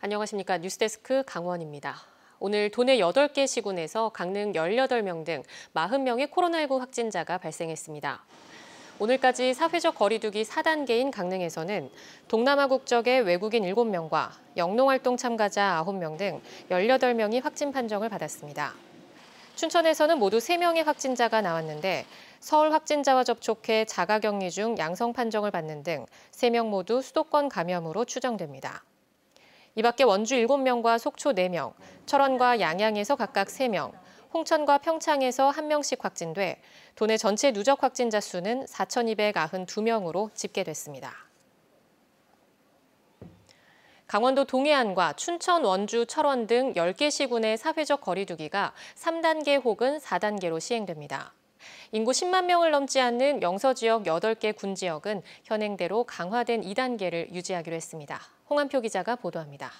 안녕하십니까. 뉴스데스크 강원입니다. 오늘 도내 8개 시군에서 강릉 18명 등 40명의 코로나19 확진자가 발생했습니다. 오늘까지 사회적 거리두기 4단계인 강릉에서는 동남아 국적의 외국인 7명과 영농활동 참가자 9명 등 18명이 확진 판정을 받았습니다. 춘천에서는 모두 3명의 확진자가 나왔는데 서울 확진자와 접촉해 자가격리 중 양성 판정을 받는 등 3명 모두 수도권 감염으로 추정됩니다. 이 밖에 원주 7명과 속초 4명, 철원과 양양에서 각각 3명, 홍천과 평창에서 1명씩 확진돼 도내 전체 누적 확진자 수는 4,292명으로 집계됐습니다. 강원도 동해안과 춘천, 원주, 철원 등 10개 시군의 사회적 거리두기가 3단계 혹은 4단계로 시행됩니다. 인구 10만 명을 넘지 않는 영서 지역 8개 군 지역은 현행대로 강화된 2단계를 유지하기로 했습니다. 홍한표 기자가 보도합니다.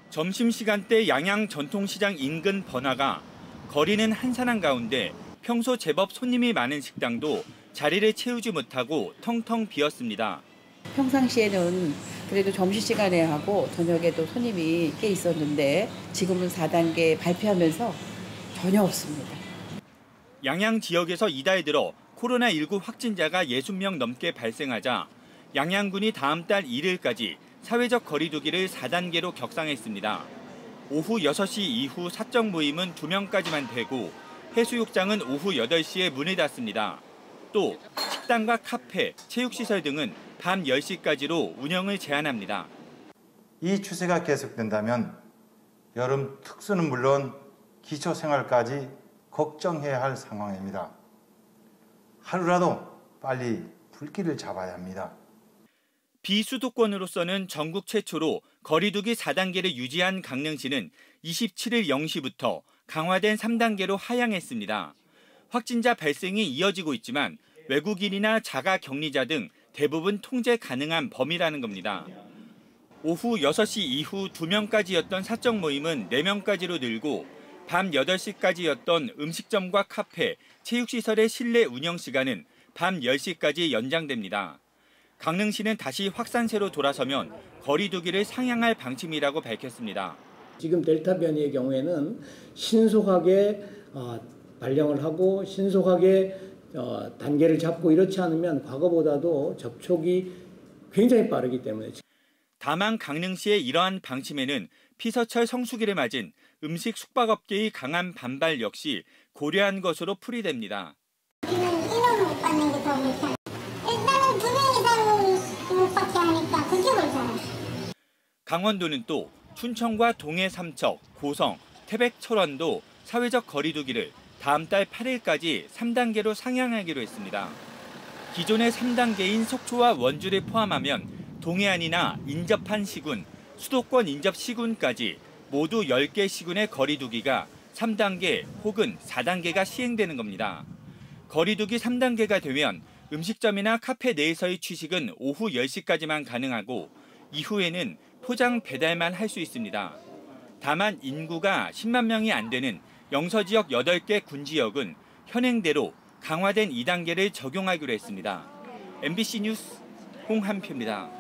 점심시간대 양양 전통시장 인근 번화가 거리는 한산한 가운데 평소 제법 손님이 많은 식당도 자리를 채우지 못하고 텅텅 비었습니다. 평상시에는 그래도 점심시간에 하고 저녁에도 손님이 꽤 있었는데 지금은 4단계 발표하면서 전혀 없습니다. 양양 지역에서 이달 들어 코로나19 확진자가 60명 넘게 발생하자 양양군이 다음 달 1일까지 사회적 거리두기를 4단계로 격상했습니다. 오후 6시 이후 사적 모임은 2명까지만 되고 해수욕장은 오후 8시에 문을 닫습니다. 또 식당과 카페, 체육시설 등은 밤 10시까지로 운영을 제한합니다. 이 추세가 계속된다면 여름 특수는 물론 기초생활까지 걱정해야 할 상황입니다. 하루라도 빨리 불길을 잡아야 합니다. 비수도권으로서는 전국 최초로 거리두기 4단계를 유지한 강릉시는 27일 0시부터 강화된 3단계로 하향했습니다. 확진자 발생이 이어지고 있지만 외국인이나 자가격리자 등 대부분 통제 가능한 범위라는 겁니다. 오후 6시 이후 2명까지였던 사적 모임은 4명까지로 늘고 밤 8시까지였던 음식점과 카페, 체육시설의 실내 운영 시간은 밤 10시까지 연장됩니다. 강릉시는 다시 확산세로 돌아서면 거리두기를 상향할 방침이라고 밝혔습니다. 지금 델타 변이의 경우에는 신속하게 발령을 하고 신속하게 단계를 잡고 이렇지 않으면 과거보다도 접촉이 굉장히 빠르기 때문에. 다만 강릉시의 이러한 방침에는 피서철 성수기를 맞은 음식 숙박업계의 강한 반발 역시 고려한 것으로 풀이됩니다. 우리는 인원을 못 받는 게 더 불편해. 일단은 2명 이상 못 받게 하니까 그게 불편해. 강원도는 또 춘천과 동해 삼척, 고성, 태백, 철원도 사회적 거리두기를 다음 달 8일까지 3단계로 상향하기로 했습니다. 기존의 3단계인 속초와 원주를 포함하면 동해안이나 인접한 시군, 수도권 인접 시군까지 모두 10개 시군의 거리두기가 3단계 혹은 4단계가 시행되는 겁니다. 거리두기 3단계가 되면 음식점이나 카페 내에서의 취식은 오후 10시까지만 가능하고 이후에는 포장 배달만 할 수 있습니다. 다만 인구가 10만 명이 안 되는 영서 지역 8개 군 지역은 현행대로 강화된 2단계를 적용하기로 했습니다. MBC 뉴스 홍한표입니다.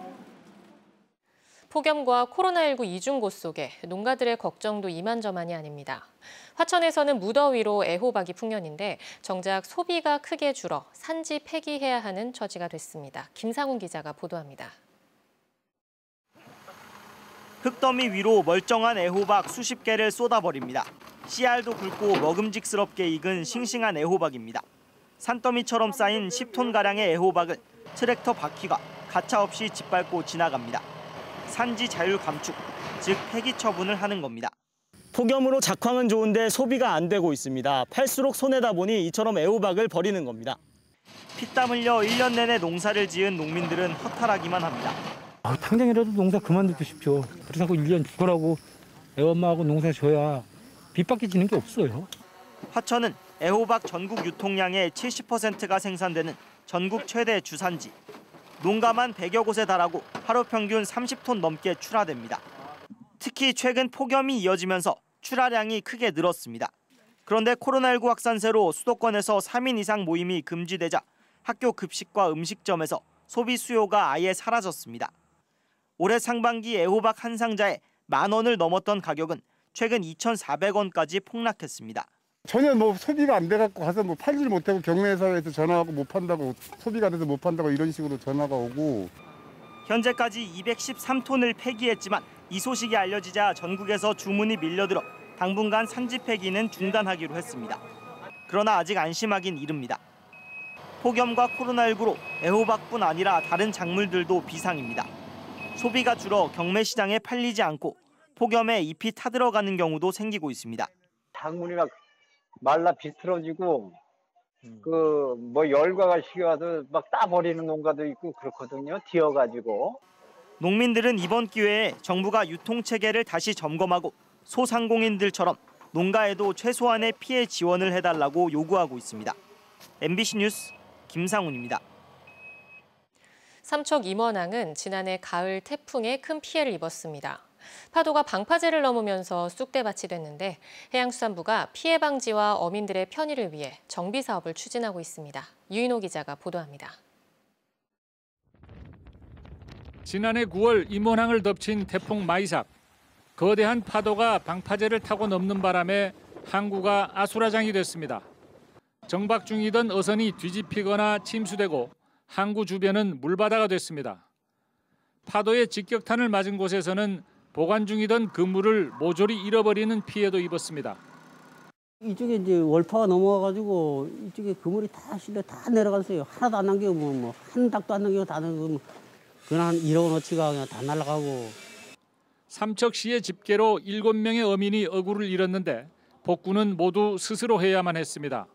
폭염과 코로나19 이중고 속에 농가들의 걱정도 이만저만이 아닙니다. 화천에서는 무더위로 애호박이 풍년인데 정작 소비가 크게 줄어 산지 폐기해야 하는 처지가 됐습니다. 김상훈 기자가 보도합니다. 흙더미 위로 멀쩡한 애호박 수십 개를 쏟아버립니다. 씨알도 굵고 먹음직스럽게 익은 싱싱한 애호박입니다. 산더미처럼 쌓인 10톤가량의 애호박을 트랙터 바퀴가 가차없이 짓밟고 지나갑니다. 산지 자율 감축, 즉 폐기 처분을 하는 겁니다. 폭염으로 작황은 좋은데 소비가 안 되고 있습니다. 팔수록 손해다 보니 이처럼 애호박을 버리는 겁니다. 피땀 흘려 1년 내내 농사를 지은 농민들은 허탈하기만 합니다. 당장이라도 농사 그만두고 싶죠. 그렇다고 1년 죽으라고 애엄마하고 농사 져야 빚밖에 지는 게 없어요. 화천은 애호박 전국 유통량의 70%가 생산되는 전국 최대 주산지. 농가만 100여 곳에 달하고 하루 평균 30톤 넘게 출하됩니다. 특히 최근 폭염이 이어지면서 출하량이 크게 늘었습니다. 그런데 코로나19 확산세로 수도권에서 3인 이상 모임이 금지되자 학교 급식과 음식점에서 소비 수요가 아예 사라졌습니다. 올해 상반기 애호박 한 상자에 10,000원을 넘었던 가격은 최근 2,400원까지 폭락했습니다. 전혀 소비가 안 돼갖고 가서 팔질 못하고 경매사에서 전화하고 못 판다고, 소비가 돼서 못 판다고 이런 식으로 전화가 오고. 현재까지 213톤을 폐기했지만 이 소식이 알려지자 전국에서 주문이 밀려들어 당분간 산지 폐기는 중단하기로 했습니다. 그러나 아직 안심하긴 이릅니다. 폭염과 코로나19로 애호박뿐 아니라 다른 작물들도 비상입니다. 소비가 줄어 경매 시장에 팔리지 않고 폭염에 잎이 타들어가는 경우도 생기고 있습니다. 작물이 막 말라 비틀어지고 열과가 식어와서 막 따버리는 농가도 있고 그렇거든요. 뒤어가지고. 농민들은 이번 기회에 정부가 유통체계를 다시 점검하고 소상공인들처럼 농가에도 최소한의 피해 지원을 해달라고 요구하고 있습니다. MBC 뉴스 김상훈입니다. 삼척 임원항은 지난해 가을 태풍에 큰 피해를 입었습니다. 파도가 방파제를 넘으면서 쑥대밭이 됐는데 해양수산부가 피해 방지와 어민들의 편의를 위해 정비 사업을 추진하고 있습니다. 유인호 기자가 보도합니다. 지난해 9월 임원항을 덮친 태풍 마이삭. 거대한 파도가 방파제를 타고 넘는 바람에 항구가 아수라장이 됐습니다. 정박 중이던 어선이 뒤집히거나 침수되고 항구 주변은 물바다가 됐습니다. 파도의 직격탄을 맞은 곳에서는 보관 중이던 그물을 모조리 잃어버리는 피해도 입었습니다. 이쪽에 이제 월파가 넘어와가지고 이쪽에 그물이 다 실려 다 내려갔어요. 하나도 안 남기고 한 닥도 안 남기고 다 남기고 그냥 1억 원어치가 그냥 다 날아가고. 삼척시의 집계로 7명의 어민이 어구를 잃었는데 복구는 모두 스스로 해야만 했습니다.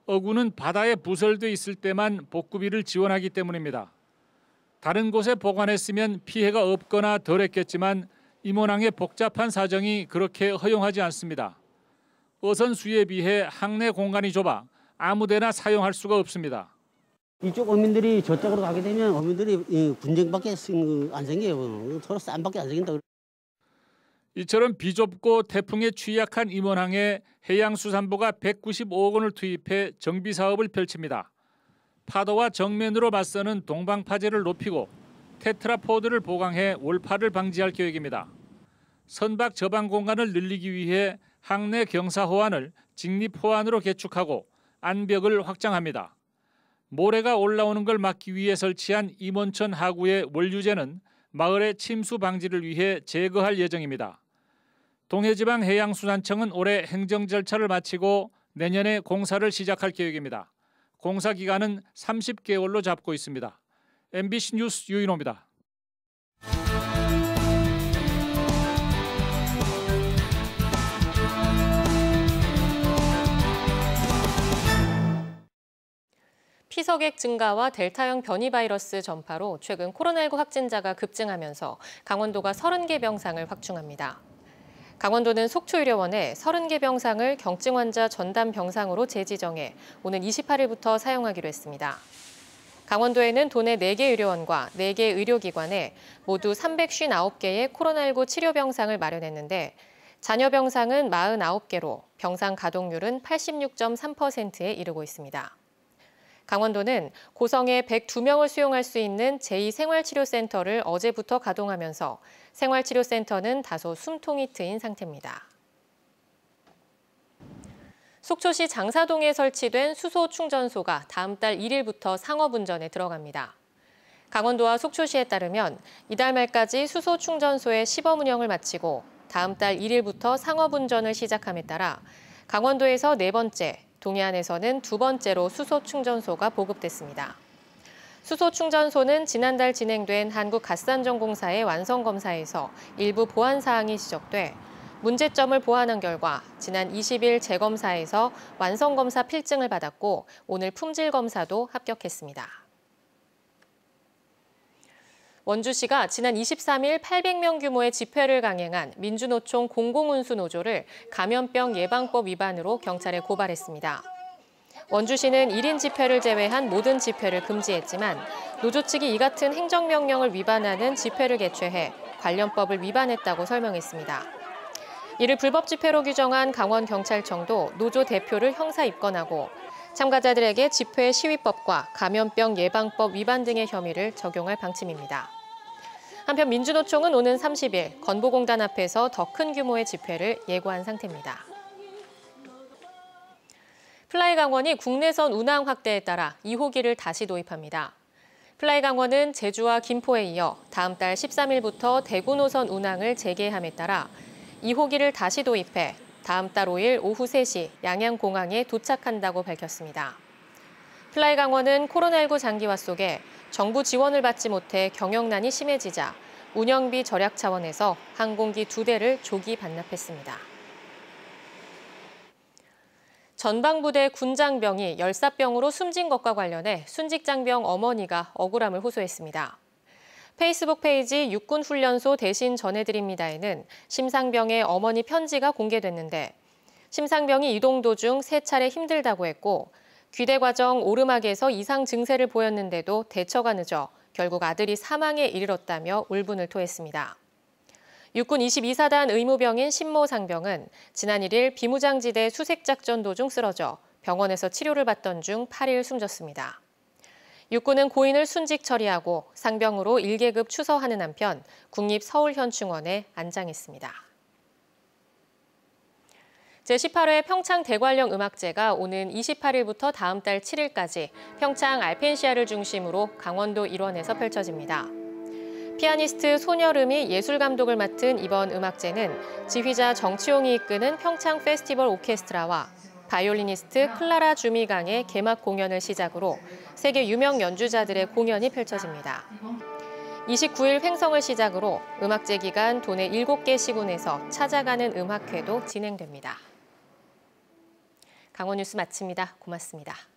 어구는 바다에 부설돼 있을 때만 복구비를 지원하기 때문입니다. 다른 곳에 보관했으면 피해가 없거나 덜했겠지만 임원항의 복잡한 사정이 그렇게 허용하지 않습니다. 어선 수에 비해 항내 공간이 좁아 아무데나 사용할 수가 없습니다. 이쪽 어민들이 저쪽으로 가게 되면 어민들이 분쟁밖에 안 생겨요. 서로 싸움밖에 안 생긴다. 이처럼 비좁고 태풍에 취약한 임원항에 해양수산부가 195억 원을 투입해 정비 사업을 펼칩니다. 파도와 정면으로 맞서는 동방파제를 높이고 테트라포드를 보강해 올파를 방지할 계획입니다. 선박 저방 공간을 늘리기 위해 항내 경사호안을 직립호안으로 개축하고 안벽을 확장합니다. 모래가 올라오는 걸 막기 위해 설치한 임원천 하구의 원류재는 마을의 침수 방지를 위해 제거할 예정입니다. 동해지방해양수산청은 올해 행정 절차를 마치고 내년에 공사를 시작할 계획입니다. 공사 기간은 30개월로 잡고 있습니다. MBC 뉴스 유인호입니다. 피서객 증가와 델타형 변이 바이러스 전파로 최근 코로나19 확진자가 급증하면서 강원도가 30개 병상을 확충합니다. 강원도는 속초의료원에 30개 병상을 경증 환자 전담 병상으로 재지정해 오는 28일부터 사용하기로 했습니다. 강원도에는 도내 4개 의료원과 4개 의료기관에 모두 359개의 코로나19 치료 병상을 마련했는데 잔여 병상은 49개로 병상 가동률은 86.3%에 이르고 있습니다. 강원도는 고성에 102명을 수용할 수 있는 제2생활치료센터를 어제부터 가동하면서 생활치료센터는 다소 숨통이 트인 상태입니다. 속초시 장사동에 설치된 수소 충전소가 다음 달 1일부터 상업운전에 들어갑니다. 강원도와 속초시에 따르면 이달 말까지 수소 충전소의 시범 운영을 마치고 다음 달 1일부터 상업운전을 시작함에 따라 강원도에서 4번째, 동해안에서는 2번째로 수소 충전소가 보급됐습니다. 수소 충전소는 지난달 진행된 한국가스안전공사의 완성검사에서 일부 보안 사항이 지적돼 문제점을 보완한 결과 지난 20일 재검사에서 완성검사 필증을 받았고 오늘 품질검사도 합격했습니다. 원주시가 지난 23일 800명 규모의 집회를 강행한 민주노총 공공운수노조를 감염병 예방법 위반으로 경찰에 고발했습니다. 원주시는 1인 집회를 제외한 모든 집회를 금지했지만 노조 측이 이 같은 행정명령을 위반하는 집회를 개최해 관련법을 위반했다고 설명했습니다. 이를 불법 집회로 규정한 강원경찰청도 노조 대표를 형사 입건하고 참가자들에게 집회 시위법과 감염병 예방법 위반 등의 혐의를 적용할 방침입니다. 한편 민주노총은 오는 30일 건보공단 앞에서 더 큰 규모의 집회를 예고한 상태입니다. 플라이강원이 국내선 운항 확대에 따라 2호기를 다시 도입합니다. 플라이강원은 제주와 김포에 이어 다음 달 13일부터 대구 노선 운항을 재개함에 따라 2호기를 다시 도입해 다음 달 5일 오후 3시 양양공항에 도착한다고 밝혔습니다. 플라이강원은 코로나19 장기화 속에 정부 지원을 받지 못해 경영난이 심해지자 운영비 절약 차원에서 항공기 2대를 조기 반납했습니다. 전방부대 군장병이 열사병으로 숨진 것과 관련해 순직장병 어머니가 억울함을 호소했습니다. 페이스북 페이지 육군훈련소 대신 전해드립니다에는 심상병의 어머니 편지가 공개됐는데 심상병이 이동 도중 3차례 힘들다고 했고 귀대 과정 오르막에서 이상 증세를 보였는데도 대처가 늦어 결국 아들이 사망에 이르렀다며 울분을 토했습니다. 육군 22사단 의무병인 신모 상병은 지난 1일 비무장지대 수색작전 도중 쓰러져 병원에서 치료를 받던 중 8일 숨졌습니다. 육군은 고인을 순직 처리하고 상병으로 1계급 추서하는 한편 국립서울현충원에 안장했습니다. 제18회 평창 대관령 음악제가 오는 28일부터 다음 달 7일까지 평창 알펜시아를 중심으로 강원도 일원에서 펼쳐집니다. 피아니스트 손여름이 예술감독을 맡은 이번 음악제는 지휘자 정치용이 이끄는 평창 페스티벌 오케스트라와 바이올리니스트 클라라 주미강의 개막 공연을 시작으로 세계 유명 연주자들의 공연이 펼쳐집니다. 29일 횡성을 시작으로 음악제 기간 도내 7개 시군에서 찾아가는 음악회도 진행됩니다. 강원 뉴스 마칩니다. 고맙습니다.